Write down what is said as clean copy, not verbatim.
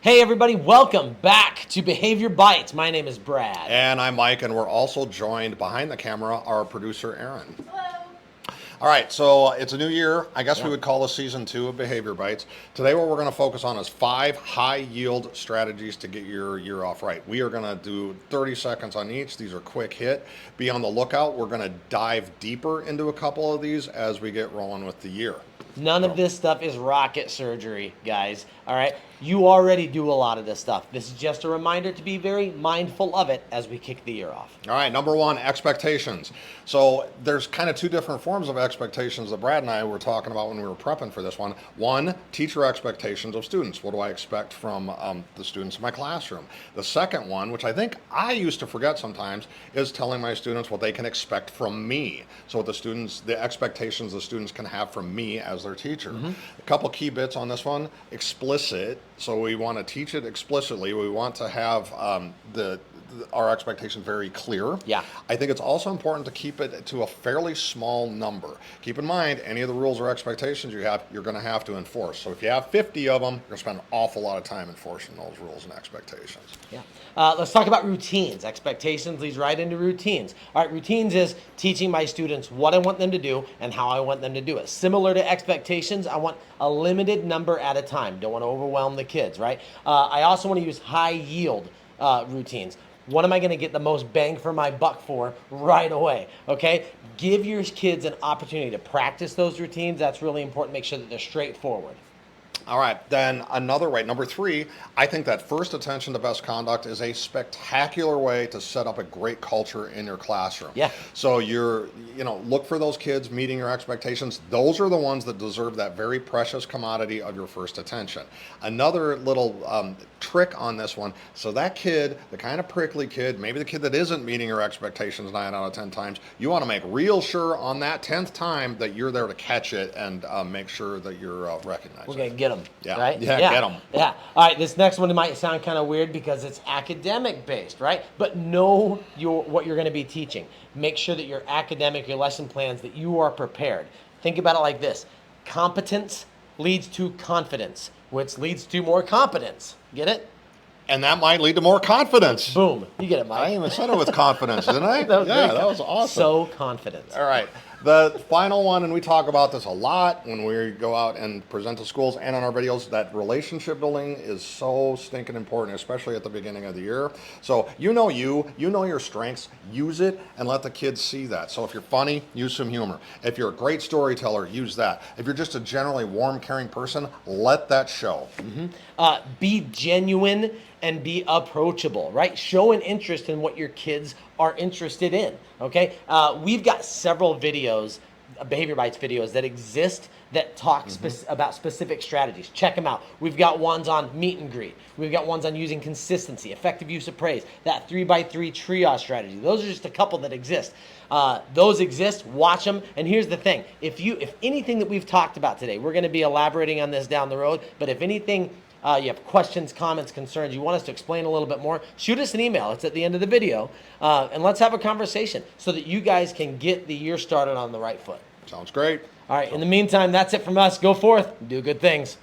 Hey everybody, welcome back to Behavior Bites. My name is Brad. And I'm Mike, and we're also joined behind the camera, our producer, Aaron. Hello. All right, so it's a new year. I guess Yeah. we would call this season 2 of Behavior Bites. Today, what we're going to focus on is 5 high-yield strategies to get your year off right. We are going to do 30 seconds on each. These are quick hit. Be on the lookout. We're going to dive deeper into a couple of these as we get rolling with the year. None of this stuff is rocket surgery, guys. All right? You already do a lot of this stuff. This is just a reminder to be very mindful of it as we kick the year off. All right, number 1, expectations. So there's kind of 2 different forms of expectations that Brad and I were talking about when we were prepping for this one. One, teacher expectations of students. What do I expect from the students in my classroom? The second one, which I think I used to forget sometimes, is telling my students what they can expect from me. So what the expectations the students can have from me as their teacher. A couple key bits on this one. Explicit. So we want to teach it explicitly. We want to have our expectations very clear. Yeah. I think it's also important to keep it to a fairly small number. Keep in mind, any of the rules or expectations you have, you're going to have to enforce. So if you have 50 of them, you're going to spend an awful lot of time enforcing those rules and expectations. Yeah. Let's talk about routines. Expectations leads right into routines. All right, routines is teaching my students what I want them to do and how I want them to do it. Similar to expectations, I want a limited number at a time. Don't want to overwhelm the kids, right? I also want to use high yield routines. What am I going to get the most bang for my buck for right away? Okay? Give your kids an opportunity to practice those routines. That's really important. Make sure that they're straightforward. All right, then another way, number 3, I think that first attention to best conduct is a spectacular way to set up a great culture in your classroom. Yeah. So look for those kids meeting your expectations. Those are the ones that deserve that very precious commodity of your first attention. Another little trick on this one, so that kid, the kind of prickly kid, maybe the kid that isn't meeting your expectations 9 out of 10 times, you want to make real sure on that 10th time that you're there to catch it and make sure that you're recognizing. We're going to get them. Yeah. Right? Yeah, get them. Yeah. All right, this next one might sound kind of weird because it's academic based, right? But know what you're going to be teaching. Make sure that your academic, your lesson plans, that you are prepared. Think about it like this. Competence leads to confidence, which leads to more competence. Get it? And that might lead to more confidence. Boom. You get it, Mike. I even said it with confidence, didn't I? That was awesome. So confident. All right. The final one, and we talk about this a lot when we go out and present to schools and on our videos, that relationship building is so stinking important, especially at the beginning of the year. So you know your strengths, use it and let the kids see that. So if you're funny, use some humor. If you're a great storyteller, use that. If you're just a generally warm, caring person, let that show. Be genuine and be approachable, right? Show an interest in what your kids are interested in, okay? We've got several videos, Behavior Bites videos, that exist that talk about specific strategies. Check them out. We've got ones on meet and greet. We've got ones on using consistency, effective use of praise, that 3x3 triage strategy. Those are just a couple that exist. Those exist, watch them, and here's the thing. If anything that we've talked about today, we're gonna be elaborating on this down the road, but if anything, you have questions, comments, concerns, you want us to explain a little bit more, shoot us an email. It's at the end of the video. And let's have a conversation so that you guys can get the year started on the right foot. Sounds great. All right, in the meantime, that's it from us. Go forth, do good things.